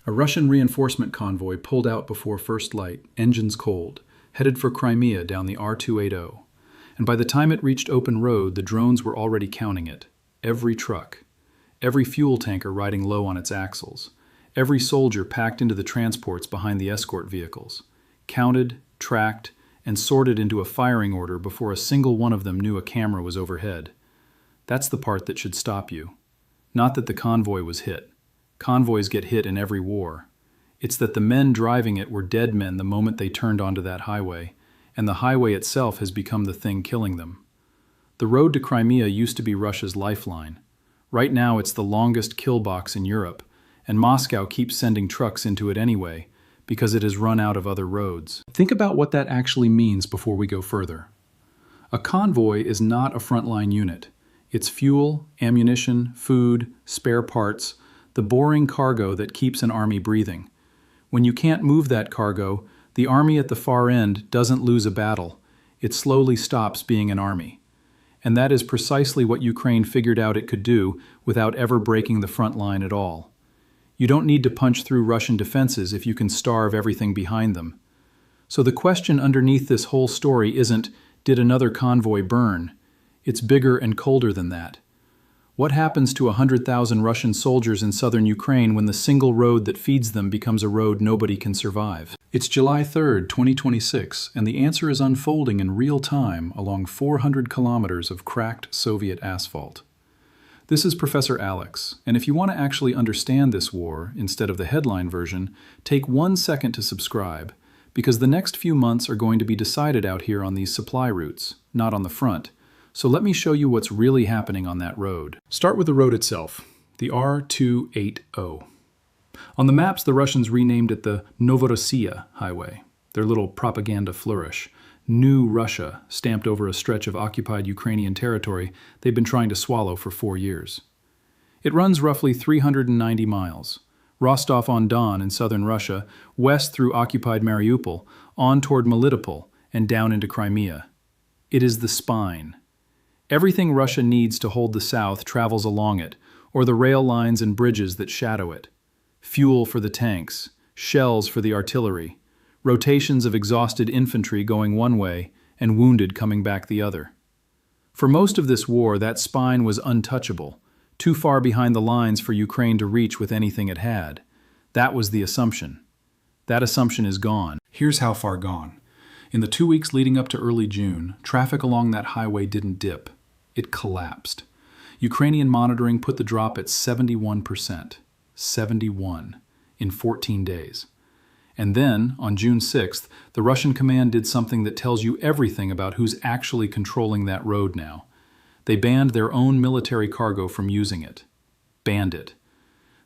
A Russian reinforcement convoy pulled out before first light, engines cold, headed for Crimea down the R280. And by the time it reached open road, the drones were already counting it. Every truck, every fuel tanker riding low on its axles, every soldier packed into the transports behind the escort vehicles, counted, tracked, and sorted into a firing order before a single one of them knew a camera was overhead. That's the part that should stop you. Not that the convoy was hit. Convoys get hit in every war. It's that the men driving it were dead men the moment they turned onto that highway, and the highway itself has become the thing killing them. The road to Crimea used to be Russia's lifeline. Right now it's the longest kill box in Europe, and Moscow keeps sending trucks into it anyway, because it has run out of other roads. Think about what that actually means before we go further. A convoy is not a frontline unit. It's fuel, ammunition, food, spare parts, the boring cargo that keeps an army breathing. When you can't move that cargo, the army at the far end doesn't lose a battle. It slowly stops being an army. And that is precisely what Ukraine figured out it could do without ever breaking the front line at all. You don't need to punch through Russian defenses if you can starve everything behind them. So the question underneath this whole story isn't, did another convoy burn? It's bigger and colder than that. What happens to 100,000 Russian soldiers in southern Ukraine when the single road that feeds them becomes a road nobody can survive? It's July 3rd, 2026, and the answer is unfolding in real time along 400 kilometers of cracked Soviet asphalt. This is Professor Alex, and if you want to actually understand this war instead of the headline version, take 1 second to subscribe, because the next few months are going to be decided out here on these supply routes, not on the front. So let me show you what's really happening on that road. Start with the road itself, the R280. On the maps, the Russians renamed it the Novorossiya highway, their little propaganda flourish. New Russia, stamped over a stretch of occupied Ukrainian territory they've been trying to swallow for 4 years. It runs roughly 390 miles, Rostov-on-Don in southern Russia, west through occupied Mariupol, on toward Melitopol, and down into Crimea. It is the spine. Everything Russia needs to hold the south travels along it, or the rail lines and bridges that shadow it. Fuel for the tanks, shells for the artillery, rotations of exhausted infantry going one way and wounded coming back the other. For most of this war, that spine was untouchable, too far behind the lines for Ukraine to reach with anything it had. That was the assumption. That assumption is gone. Here's how far gone. In the 2 weeks leading up to early June, traffic along that highway didn't dip. It collapsed. Ukrainian monitoring put the drop at 71%. 71 in 14 days. And then, on June 6th, the Russian command did something that tells you everything about who's actually controlling that road now. They banned their own military cargo from using it. Banned it.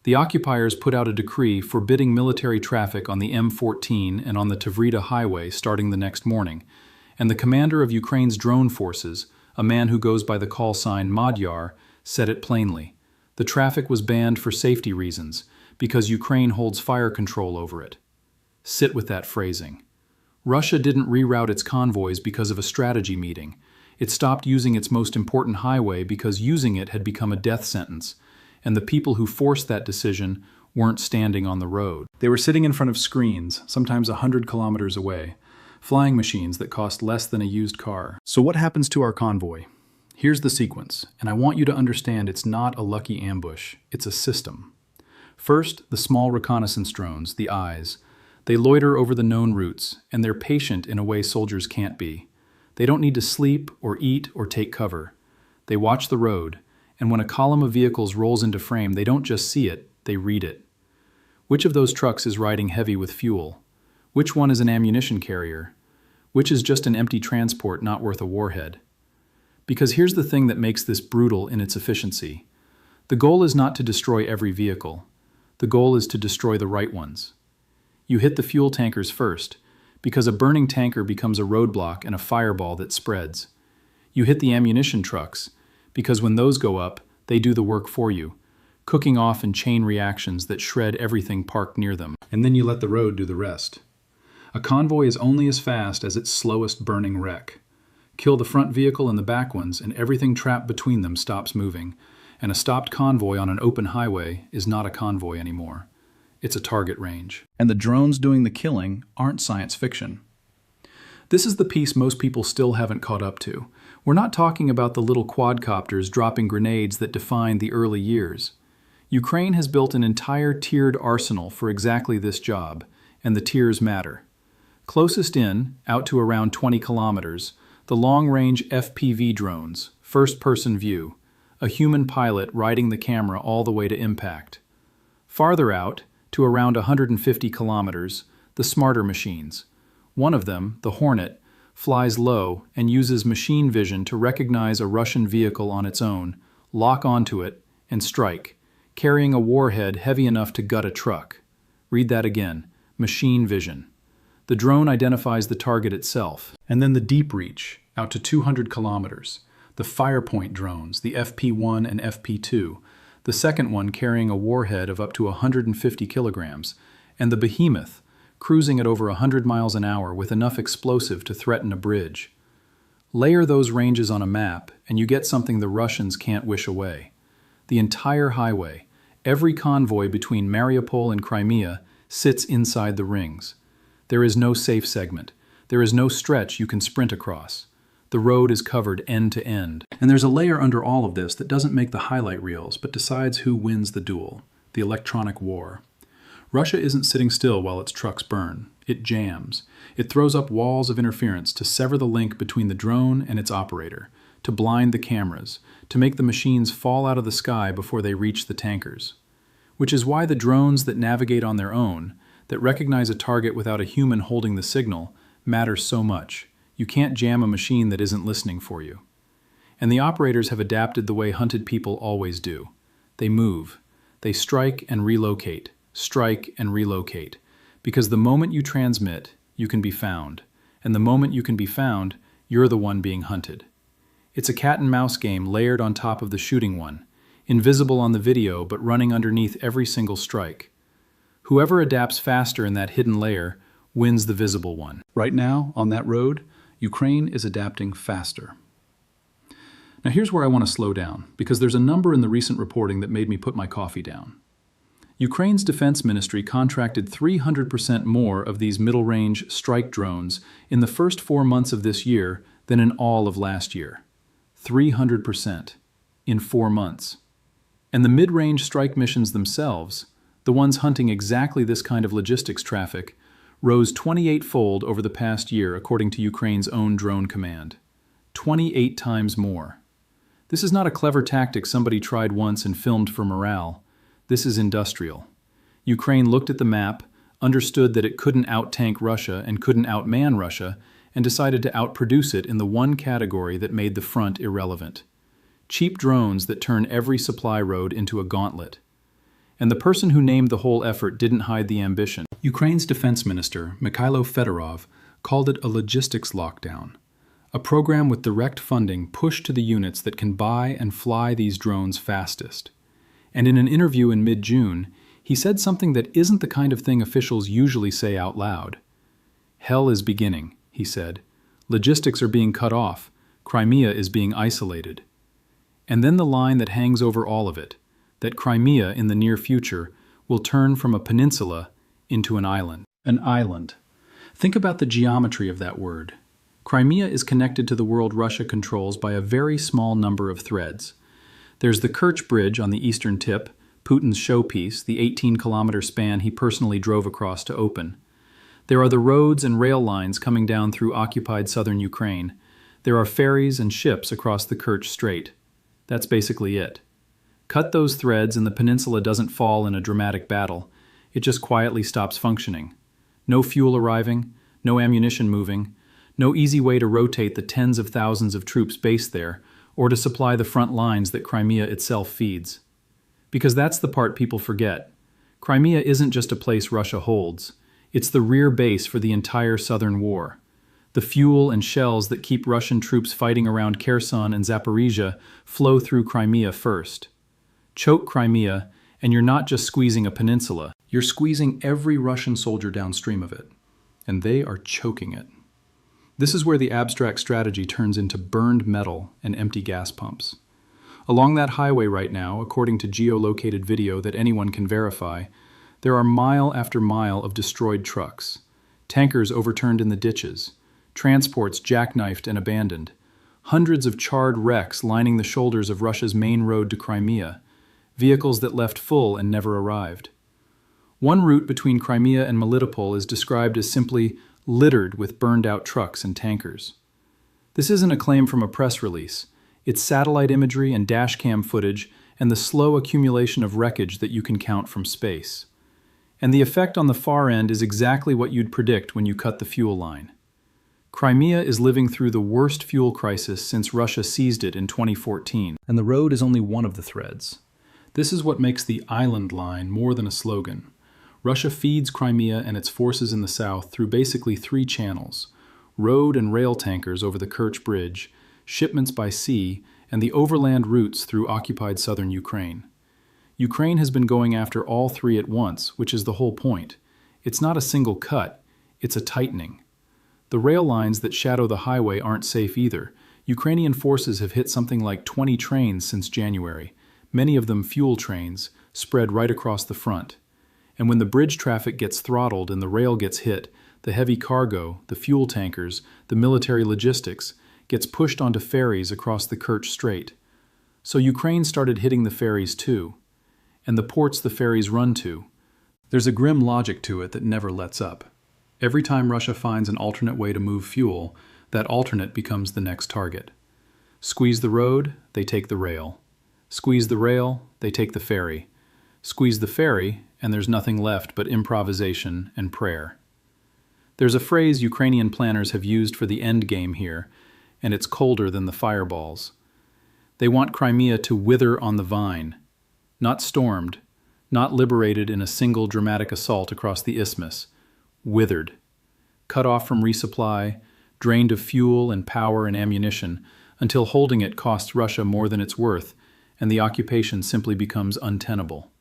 The occupiers put out a decree forbidding military traffic on the M14 and on the Tavrida highway starting the next morning, and the commander of Ukraine's drone forces, a man who goes by the call sign Madyar, said it plainly. The traffic was banned for safety reasons, because Ukraine holds fire control over it. Sit with that phrasing. Russia didn't reroute its convoys because of a strategy meeting. It stopped using its most important highway because using it had become a death sentence, and the people who forced that decision weren't standing on the road. They were sitting in front of screens, sometimes 100 kilometers away, flying machines that cost less than a used car. So what happens to our convoy? Here's the sequence, and I want you to understand it's not a lucky ambush, it's a system. First, the small reconnaissance drones, the eyes. They loiter over the known routes, and they're patient in a way soldiers can't be. They don't need to sleep or eat or take cover. They watch the road, and when a column of vehicles rolls into frame, they don't just see it, they read it. Which of those trucks is riding heavy with fuel? Which one is an ammunition carrier? Which is just an empty transport not worth a warhead? Because here's the thing that makes this brutal in its efficiency. The goal is not to destroy every vehicle. The goal is to destroy the right ones. You hit the fuel tankers first, because a burning tanker becomes a roadblock and a fireball that spreads. You hit the ammunition trucks, because when those go up, they do the work for you, cooking off in chain reactions that shred everything parked near them. And then you let the road do the rest. A convoy is only as fast as its slowest burning wreck. Kill the front vehicle and the back ones, and everything trapped between them stops moving, and a stopped convoy on an open highway is not a convoy anymore. it's a target range. And the drones doing the killing aren't science fiction. This is the piece most people still haven't caught up to. We're not talking about the little quadcopters dropping grenades that defined the early years. Ukraine has built an entire tiered arsenal for exactly this job, and the tiers matter. Closest in, out to around 20 kilometers, the long-range FPV drones, first-person view, a human pilot riding the camera all the way to impact. Farther out, to around 150 kilometers, the smarter machines. One of them, the Hornet, flies low and uses machine vision to recognize a Russian vehicle on its own, lock onto it, and strike, carrying a warhead heavy enough to gut a truck. Read that again, machine vision. The drone identifies the target itself. And then the deep reach, out to 200 kilometers. The Firepoint drones, the FP1 and FP2, the second one carrying a warhead of up to 150 kilograms, and the Behemoth, cruising at over 100 miles an hour with enough explosive to threaten a bridge. Layer those ranges on a map, and you get something the Russians can't wish away. The entire highway, every convoy between Mariupol and Crimea, sits inside the rings. There is no safe segment. There is no stretch you can sprint across. The road is covered end to end. And there's a layer under all of this that doesn't make the highlight reels, but decides who wins the duel, the electronic war. Russia isn't sitting still while its trucks burn. It jams. It throws up walls of interference to sever the link between the drone and its operator, to blind the cameras, to make the machines fall out of the sky before they reach the tankers. Which is why the drones that navigate on their own, that recognize a target without a human holding the signal, matter so much. You can't jam a machine that isn't listening for you. And the operators have adapted the way hunted people always do. They move. They strike and relocate. Strike and relocate. Because the moment you transmit, you can be found. And the moment you can be found, you're the one being hunted. It's a cat and mouse game layered on top of the shooting one, invisible on the video but running underneath every single strike. Whoever adapts faster in that hidden layer wins the visible one. Right now, on that road, Ukraine is adapting faster. Now here's where I want to slow down, because there's a number in the recent reporting that made me put my coffee down. Ukraine's defense ministry contracted 300% more of these middle-range strike drones in the first 4 months of this year than in all of last year. 300% in 4 months. And the mid-range strike missions themselves, the ones hunting exactly this kind of logistics traffic, rose 28-fold over the past year according to Ukraine's own drone command. 28 times more. This is not a clever tactic somebody tried once and filmed for morale. This is industrial. Ukraine looked at the map, understood that it couldn't out-tank Russia and couldn't outman Russia, and decided to outproduce it in the one category that made the front irrelevant. Cheap drones that turn every supply road into a gauntlet. And the person who named the whole effort didn't hide the ambition. Ukraine's defense minister, Mikhailo Fedorov, called it a logistics lockdown, a program with direct funding pushed to the units that can buy and fly these drones fastest. And in an interview in mid-June, he said something that isn't the kind of thing officials usually say out loud. Hell is beginning, he said. Logistics are being cut off. Crimea is being isolated. And then the line that hangs over all of it, that Crimea in the near future will turn from a peninsula into an island. An island. Think about the geometry of that word. Crimea is connected to the world Russia controls by a very small number of threads. There's the Kerch Bridge on the eastern tip, Putin's showpiece, the 18-kilometer span he personally drove across to open. There are the roads and rail lines coming down through occupied southern Ukraine. There are ferries and ships across the Kerch Strait. That's basically it. Cut those threads and the peninsula doesn't fall in a dramatic battle. It just quietly stops functioning. No fuel arriving, no ammunition moving, no easy way to rotate the tens of thousands of troops based there, or to supply the front lines that Crimea itself feeds. Because that's the part people forget. Crimea isn't just a place Russia holds. It's the rear base for the entire southern war. The fuel and shells that keep Russian troops fighting around Kherson and Zaporizhia flow through Crimea first. Choke Crimea, and you're not just squeezing a peninsula. You're squeezing every Russian soldier downstream of it. And they are choking it. This is where the abstract strategy turns into burned metal and empty gas pumps. Along that highway right now, according to geolocated video that anyone can verify, There are mile after mile of destroyed trucks, tankers overturned in the ditches, transports jackknifed and abandoned, hundreds of charred wrecks lining the shoulders of Russia's main road to Crimea, vehicles that left full and never arrived. One route between Crimea and Melitopol is described as simply littered with burned-out trucks and tankers. This isn't a claim from a press release. It's satellite imagery and dashcam footage and the slow accumulation of wreckage that you can count from space. And the effect on the far end is exactly what you'd predict when you cut the fuel line. Crimea is living through the worst fuel crisis since Russia seized it in 2014, and the road is only one of the threads. This is what makes the island line more than a slogan. Russia feeds Crimea and its forces in the south through basically three channels: road and rail tankers over the Kerch Bridge, shipments by sea, and the overland routes through occupied southern Ukraine. Ukraine has been going after all three at once, which is the whole point. It's not a single cut, it's a tightening. The rail lines that shadow the highway aren't safe either. Ukrainian forces have hit something like 20 trains since January, many of them fuel trains, spread right across the front. And when the bridge traffic gets throttled and the rail gets hit, the heavy cargo, the fuel tankers, the military logistics, gets pushed onto ferries across the Kerch Strait. So Ukraine started hitting the ferries too, and the ports the ferries run to. There's a grim logic to it that never lets up. Every time Russia finds an alternate way to move fuel, that alternate becomes the next target. Squeeze the road, they take the rail. Squeeze the rail, they take the ferry. Squeeze the ferry, and there's nothing left but improvisation and prayer. There's a phrase Ukrainian planners have used for the end game here, and it's colder than the fireballs. They want Crimea to wither on the vine, not stormed, not liberated in a single dramatic assault across the isthmus, withered, cut off from resupply, drained of fuel and power and ammunition, until holding it costs Russia more than it's worth, and the occupation simply becomes untenable.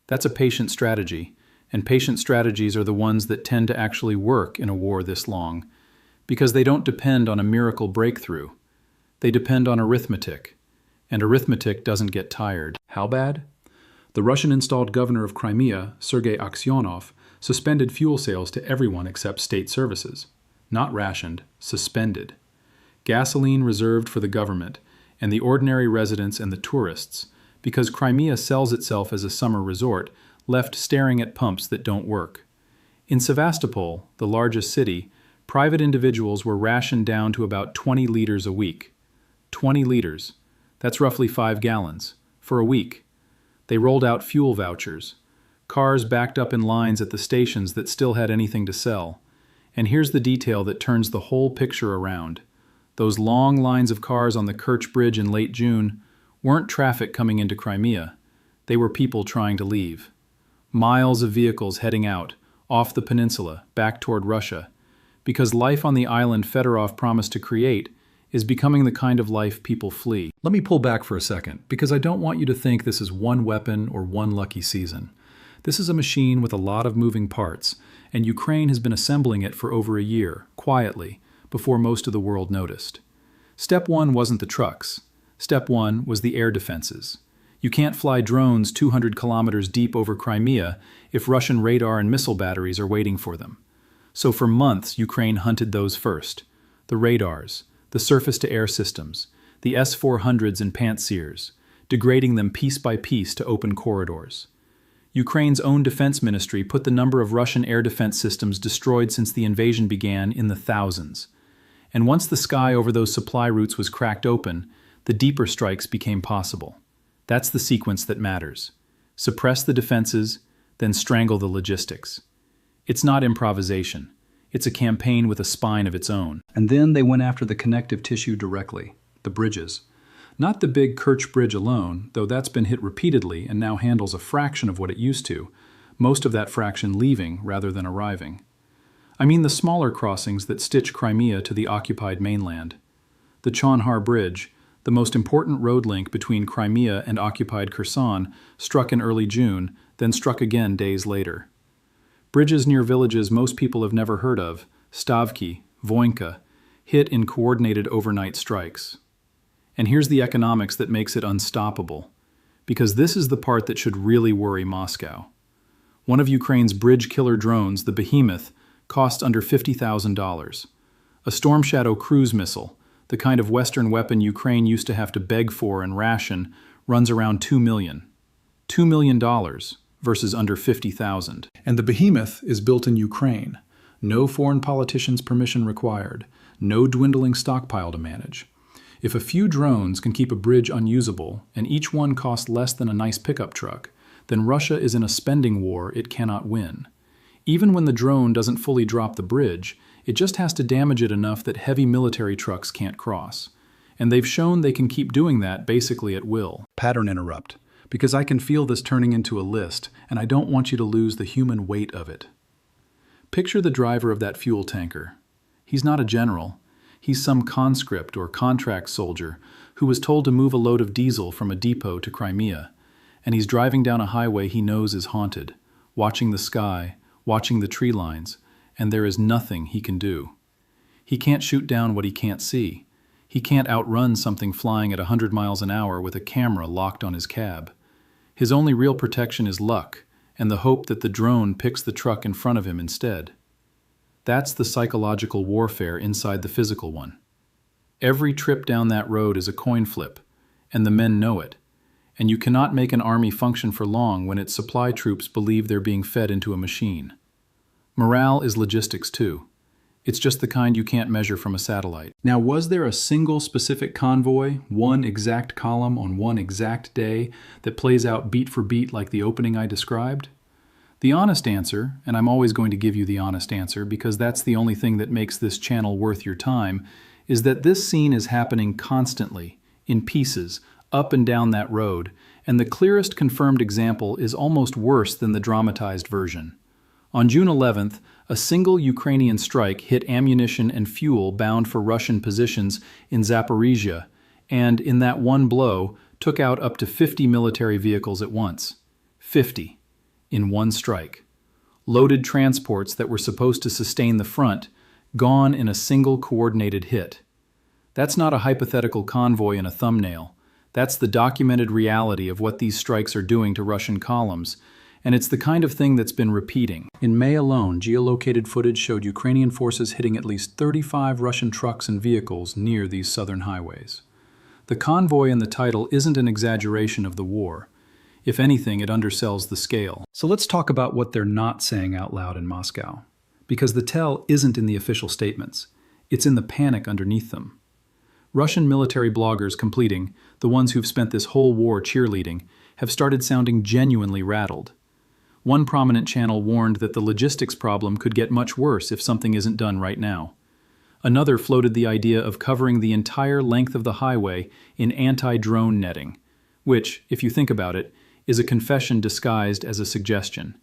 That's a patient strategy, and patient strategies are the ones that tend to actually work in a war this long, because they don't depend on a miracle breakthrough. They depend on arithmetic, and arithmetic doesn't get tired. How bad? The Russian-installed governor of Crimea, Sergei Aksyonov, suspended fuel sales to everyone except state services. Not rationed, suspended. Gasoline reserved for the government, and the ordinary residents and the tourists, because Crimea sells itself as a summer resort, left staring at pumps that don't work. In Sevastopol, the largest city, private individuals were rationed down to about 20 liters a week. 20 liters. That's roughly 5 gallons. For a week. They rolled out fuel vouchers. Cars backed up in lines at the stations that still had anything to sell. And here's the detail that turns the whole picture around. Those long lines of cars on the Kerch Bridge in late June weren't traffic coming into Crimea. They were people trying to leave. Miles of vehicles heading out, off the peninsula, back toward Russia, because life on the island Fedorov promised to create is becoming the kind of life people flee. Let me pull back for a second, because I don't want you to think this is one weapon or one lucky season. This is a machine with a lot of moving parts, and Ukraine has been assembling it for over a year, quietly, before most of the world noticed. Step one wasn't the trucks. Step one was the air defenses. You can't fly drones 200 kilometers deep over Crimea if Russian radar and missile batteries are waiting for them. So for months, Ukraine hunted those first. The radars, the surface-to-air systems, the S-400s and Pantsirs, degrading them piece by piece to open corridors. Ukraine's own defense ministry put the number of Russian air defense systems destroyed since the invasion began in the thousands. And once the sky over those supply routes was cracked open, the deeper strikes became possible. That's the sequence that matters. Suppress the defenses, then strangle the logistics. It's not improvisation. It's a campaign with a spine of its own. And then they went after the connective tissue directly, the bridges. Not the big Kerch Bridge alone, though that's been hit repeatedly and now handles a fraction of what it used to, most of that fraction leaving rather than arriving. I mean the smaller crossings that stitch Crimea to the occupied mainland. The Chonhar Bridge, the most important road link between Crimea and occupied Kherson, struck in early June, then struck again days later. Bridges near villages most people have never heard of, Stavki, Voinka, hit in coordinated overnight strikes. And here's the economics that makes it unstoppable, because this is the part that should really worry Moscow. One of Ukraine's bridge killer drones, the Behemoth, cost under $50,000. A Storm Shadow cruise missile, the kind of Western weapon Ukraine used to have to beg for and ration, runs around $2 million. $2 million versus under $50,000. And the Behemoth is built in Ukraine. No foreign politician's permission required. No dwindling stockpile to manage. If a few drones can keep a bridge unusable, and each one costs less than a nice pickup truck, then Russia is in a spending war it cannot win. Even when the drone doesn't fully drop the bridge, it just has to damage it enough that heavy military trucks can't cross. And they've shown they can keep doing that basically at will. Pattern interrupt, because I can feel this turning into a list, and I don't want you to lose the human weight of it. Picture the driver of that fuel tanker. He's not a general. He's some conscript or contract soldier who was told to move a load of diesel from a depot to Crimea, and he's driving down a highway he knows is haunted, watching the sky, watching the tree lines, and there is nothing he can do. He can't shoot down what he can't see. He can't outrun something flying at 100 miles an hour with a camera locked on his cab. His only real protection is luck, and the hope that the drone picks the truck in front of him instead. That's the psychological warfare inside the physical one. Every trip down that road is a coin flip, and the men know it. And you cannot make an army function for long when its supply troops believe they're being fed into a machine. Morale is logistics too. It's just the kind you can't measure from a satellite. Now, was there a single specific convoy, one exact column on one exact day, that plays out beat for beat like the opening I described? The honest answer, and I'm always going to give you the honest answer because that's the only thing that makes this channel worth your time, is that this scene is happening constantly, in pieces, up and down that road, and the clearest confirmed example is almost worse than the dramatized version. On June 11th, a single Ukrainian strike hit ammunition and fuel bound for Russian positions in Zaporizhia, and in that one blow, took out up to 50 military vehicles at once. 50. In one strike. Loaded transports that were supposed to sustain the front, gone in a single coordinated hit. That's not a hypothetical convoy in a thumbnail. That's the documented reality of what these strikes are doing to Russian columns, and it's the kind of thing that's been repeating. In May alone, geolocated footage showed Ukrainian forces hitting at least 35 Russian trucks and vehicles near these southern highways. The convoy in the title isn't an exaggeration of the war. If anything, it undersells the scale. So let's talk about what they're not saying out loud in Moscow. Because the tell isn't in the official statements. It's in the panic underneath them. Russian military bloggers completing, the ones who've spent this whole war cheerleading, have started sounding genuinely rattled. One prominent channel warned that the logistics problem could get much worse if something isn't done right now. Another floated the idea of covering the entire length of the highway in anti-drone netting, which, if you think about it, is a confession disguised as a suggestion.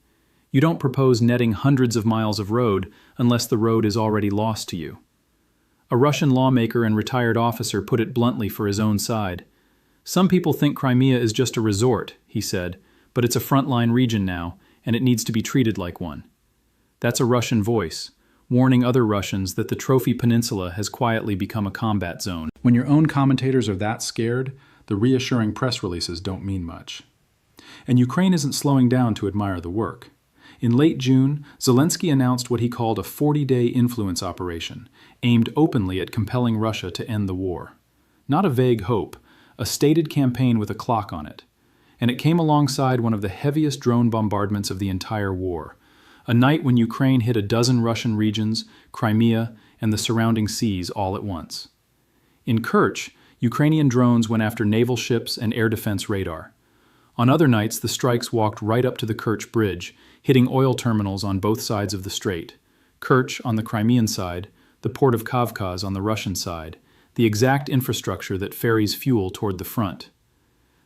You don't propose netting hundreds of miles of road unless the road is already lost to you. A Russian lawmaker and retired officer put it bluntly for his own side. Some people think Crimea is just a resort, he said, but it's a frontline region now, and it needs to be treated like one. That's a Russian voice, warning other Russians that the Trophy Peninsula has quietly become a combat zone. When your own commentators are that scared, the reassuring press releases don't mean much. And Ukraine isn't slowing down to admire the work. In late June, Zelensky announced what he called a 40-day influence operation, aimed openly at compelling Russia to end the war. Not a vague hope, a stated campaign with a clock on it. And it came alongside one of the heaviest drone bombardments of the entire war, a night when Ukraine hit a dozen Russian regions, Crimea, and the surrounding seas all at once. In Kerch, Ukrainian drones went after naval ships and air defense radar. On other nights, the strikes walked right up to the Kerch Bridge, hitting oil terminals on both sides of the strait. Kerch on the Crimean side, the port of Kavkaz on the Russian side, the exact infrastructure that ferries fuel toward the front.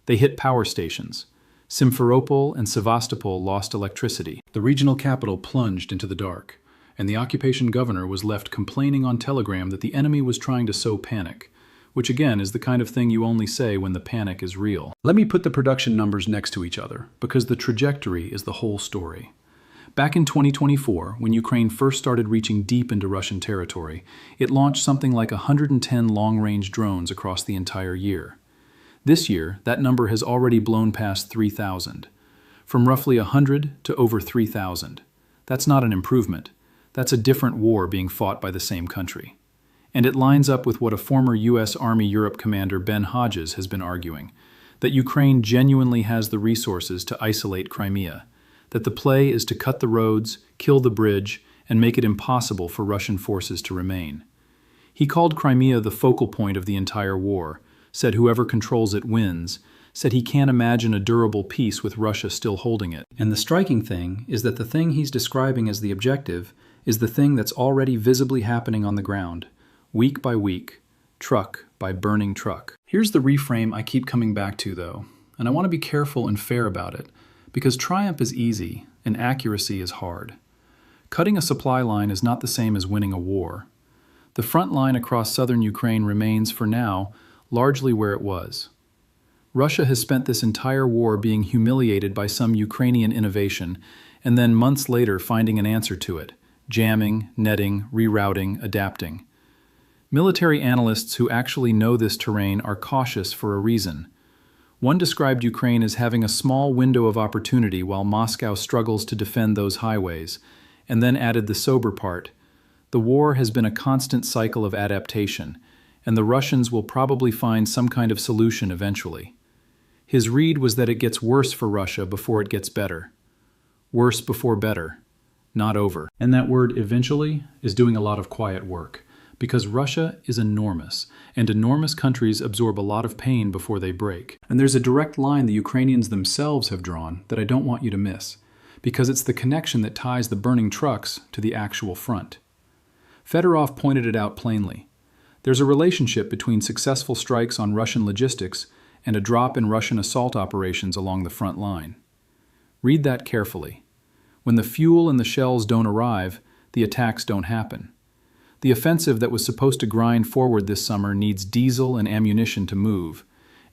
They hit power stations. Simferopol and Sevastopol lost electricity. The regional capital plunged into the dark, and the occupation governor was left complaining on telegram that the enemy was trying to sow panic, which again is the kind of thing you only say when the panic is real. Let me put the production numbers next to each other, because the trajectory is the whole story. Back in 2024, when Ukraine first started reaching deep into Russian territory, it launched something like 110 long-range drones across the entire year. This year, that number has already blown past 3,000. from roughly 100 to over 3,000. That's not an improvement. That's a different war being fought by the same country. And it lines up with what a former U.S. Army Europe commander Ben Hodges has been arguing, that Ukraine genuinely has the resources to isolate Crimea, that the play is to cut the roads, kill the bridge, and make it impossible for Russian forces to remain. He called Crimea the focal point of the entire war, said whoever controls it wins, said he can't imagine a durable peace with Russia still holding it. And the striking thing is that the thing he's describing as the objective is the thing that's already visibly happening on the ground, week by week, truck by burning truck. Here's the reframe I keep coming back to, though, and I want to be careful and fair about it, because triumph is easy and accuracy is hard. Cutting a supply line is not the same as winning a war. The front line across southern Ukraine remains, for now, largely where it was. Russia has spent this entire war being humiliated by some Ukrainian innovation, and then months later finding an answer to it, jamming, netting, rerouting, adapting. Military analysts who actually know this terrain are cautious for a reason. One described Ukraine as having a small window of opportunity while Moscow struggles to defend those highways, and then added the sober part. The war has been a constant cycle of adaptation, and the Russians will probably find some kind of solution eventually. His read was that it gets worse for Russia before it gets better. Worse before better, not over. And that word eventually is doing a lot of quiet work, because Russia is enormous, and enormous countries absorb a lot of pain before they break. And there's a direct line the Ukrainians themselves have drawn that I don't want you to miss, because it's the connection that ties the burning trucks to the actual front. Fedorov pointed it out plainly. There's a relationship between successful strikes on Russian logistics and a drop in Russian assault operations along the front line. Read that carefully. When the fuel and the shells don't arrive, the attacks don't happen. The offensive that was supposed to grind forward this summer needs diesel and ammunition to move,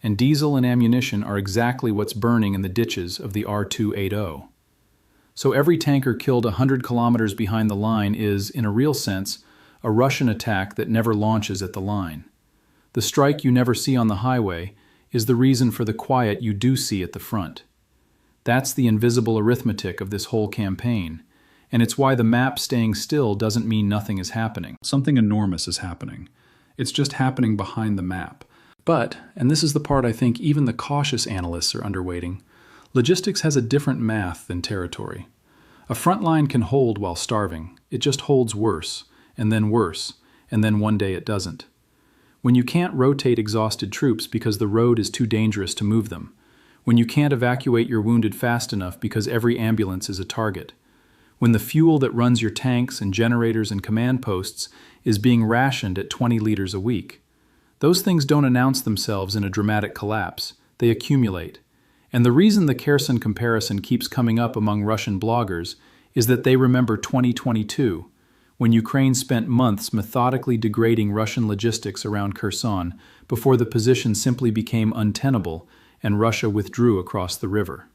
and diesel and ammunition are exactly what's burning in the ditches of the R280. So every tanker killed 100 kilometers behind the line is, in a real sense, a Russian attack that never launches at the line. The strike you never see on the highway is the reason for the quiet you do see at the front. That's the invisible arithmetic of this whole campaign, and it's why the map staying still doesn't mean nothing is happening. Something enormous is happening. It's just happening behind the map. But, and this is the part I think even the cautious analysts are underweighting, logistics has a different math than territory. A front line can hold while starving. It just holds worse, and then one day it doesn't. When you can't rotate exhausted troops because the road is too dangerous to move them, when you can't evacuate your wounded fast enough because every ambulance is a target, when the fuel that runs your tanks and generators and command posts is being rationed at 20 liters a week. Those things don't announce themselves in a dramatic collapse, they accumulate. And the reason the Kherson comparison keeps coming up among Russian bloggers is that they remember 2022, when Ukraine spent months methodically degrading Russian logistics around Kherson before the position simply became untenable and Russia withdrew across the river.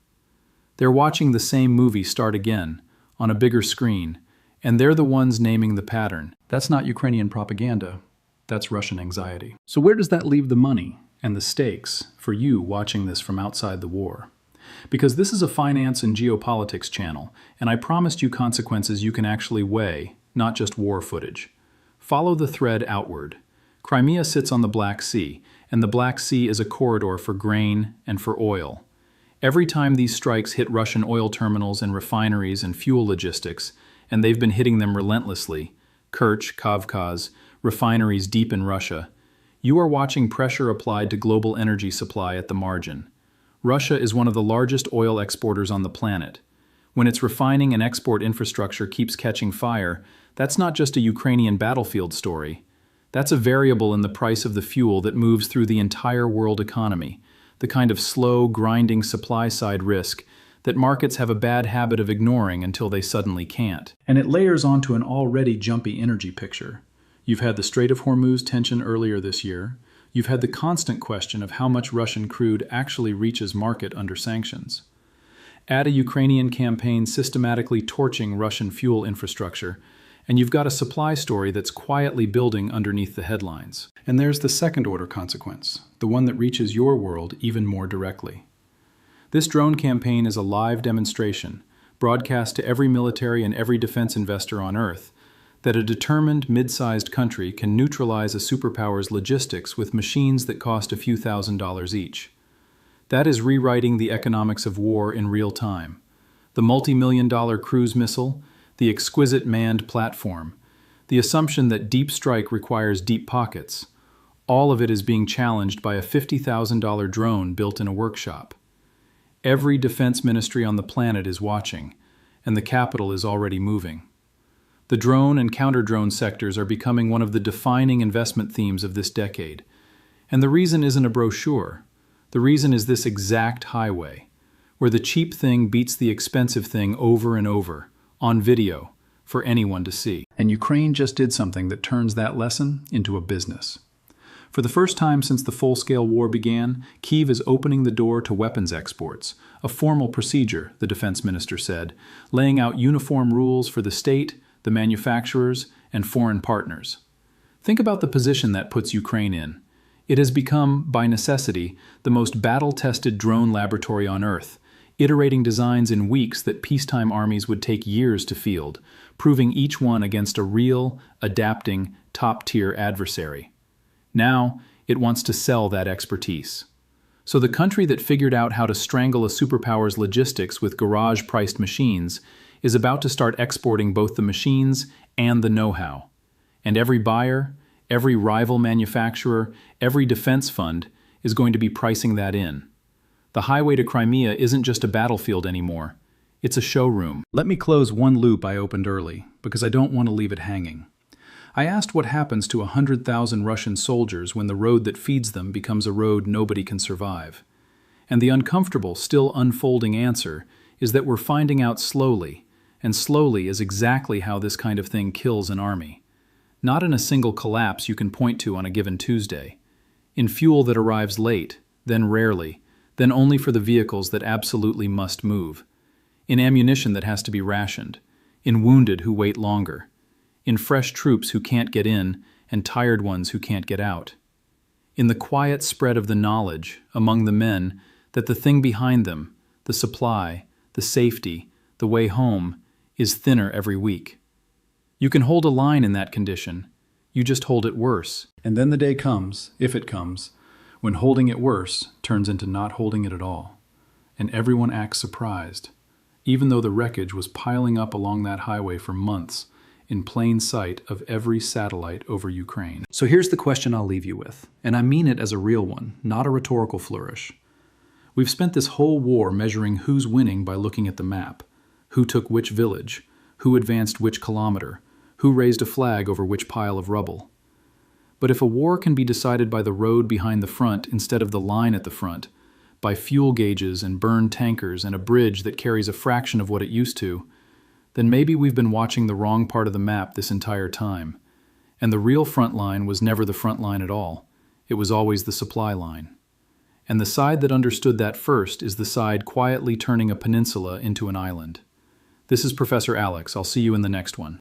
They're watching the same movie start again, on a bigger screen, and they're the ones naming the pattern. That's not Ukrainian propaganda, that's Russian anxiety. So where does that leave the money and the stakes for you watching this from outside the war? Because this is a finance and geopolitics channel, and I promised you consequences you can actually weigh, not just war footage. Follow the thread outward. Crimea sits on the Black Sea, and the Black Sea is a corridor for grain and for oil. Every time these strikes hit Russian oil terminals and refineries and fuel logistics, and they've been hitting them relentlessly, Kerch, Kavkaz, refineries deep in Russia, you are watching pressure applied to global energy supply at the margin. Russia is one of the largest oil exporters on the planet. When its refining and export infrastructure keeps catching fire, that's not just a Ukrainian battlefield story. That's a variable in the price of the fuel that moves through the entire world economy, the kind of slow, grinding supply-side risk that markets have a bad habit of ignoring until they suddenly can't. And it layers onto an already jumpy energy picture. You've had the Strait of Hormuz tension earlier this year. You've had the constant question of how much Russian crude actually reaches market under sanctions. Add a Ukrainian campaign systematically torching Russian fuel infrastructure, and you've got a supply story that's quietly building underneath the headlines. And there's the second-order consequence, the one that reaches your world even more directly. This drone campaign is a live demonstration, broadcast to every military and every defense investor on Earth, that a determined, mid-sized country can neutralize a superpower's logistics with machines that cost a few $1,000s each. That is rewriting the economics of war in real time. The multi-million-dollar cruise missile, the exquisite manned platform, the assumption that deep strike requires deep pockets, all of it is being challenged by a $50,000 drone built in a workshop. Every defense ministry on the planet is watching, and the capital is already moving. The drone and counter-drone sectors are becoming one of the defining investment themes of this decade. And the reason isn't a brochure. The reason is this exact highway, where the cheap thing beats the expensive thing over and over, on video, for anyone to see. And Ukraine just did something that turns that lesson into a business. For the first time since the full-scale war began, Kyiv is opening the door to weapons exports, a formal procedure, the defense minister said, laying out uniform rules for the state, the manufacturers, and foreign partners. Think about the position that puts Ukraine in. It has become, by necessity, the most battle-tested drone laboratory on Earth, iterating designs in weeks that peacetime armies would take years to field, proving each one against a real, adapting, top-tier adversary. Now, it wants to sell that expertise. So the country that figured out how to strangle a superpower's logistics with garage-priced machines is about to start exporting both the machines and the know-how. And every buyer, every rival manufacturer, every defense fund is going to be pricing that in. The highway to Crimea isn't just a battlefield anymore. It's a showroom. Let me close one loop I opened early, because I don't want to leave it hanging. I asked what happens to 100,000 Russian soldiers when the road that feeds them becomes a road nobody can survive. And the uncomfortable, still unfolding answer is that we're finding out slowly, and slowly is exactly how this kind of thing kills an army. Not in a single collapse you can point to on a given Tuesday. In fuel that arrives late, then rarely, then only for the vehicles that absolutely must move. In ammunition that has to be rationed. In wounded who wait longer. In fresh troops who can't get in and tired ones who can't get out. In the quiet spread of the knowledge among the men that the thing behind them, the supply, the safety, the way home, is thinner every week. You can hold a line in that condition. You just hold it worse. And then the day comes, if it comes, when holding it worse turns into not holding it at all. And everyone acts surprised, even though the wreckage was piling up along that highway for months, in plain sight of every satellite over Ukraine. So here's the question I'll leave you with, and I mean it as a real one, not a rhetorical flourish. We've spent this whole war measuring who's winning by looking at the map, who took which village, who advanced which kilometer, who raised a flag over which pile of rubble. But if a war can be decided by the road behind the front instead of the line at the front, by fuel gauges and burned tankers and a bridge that carries a fraction of what it used to, then maybe we've been watching the wrong part of the map this entire time. And the real front line was never the front line at all. It was always the supply line. And the side that understood that first is the side quietly turning a peninsula into an island. This is Professor Alex. I'll see you in the next one.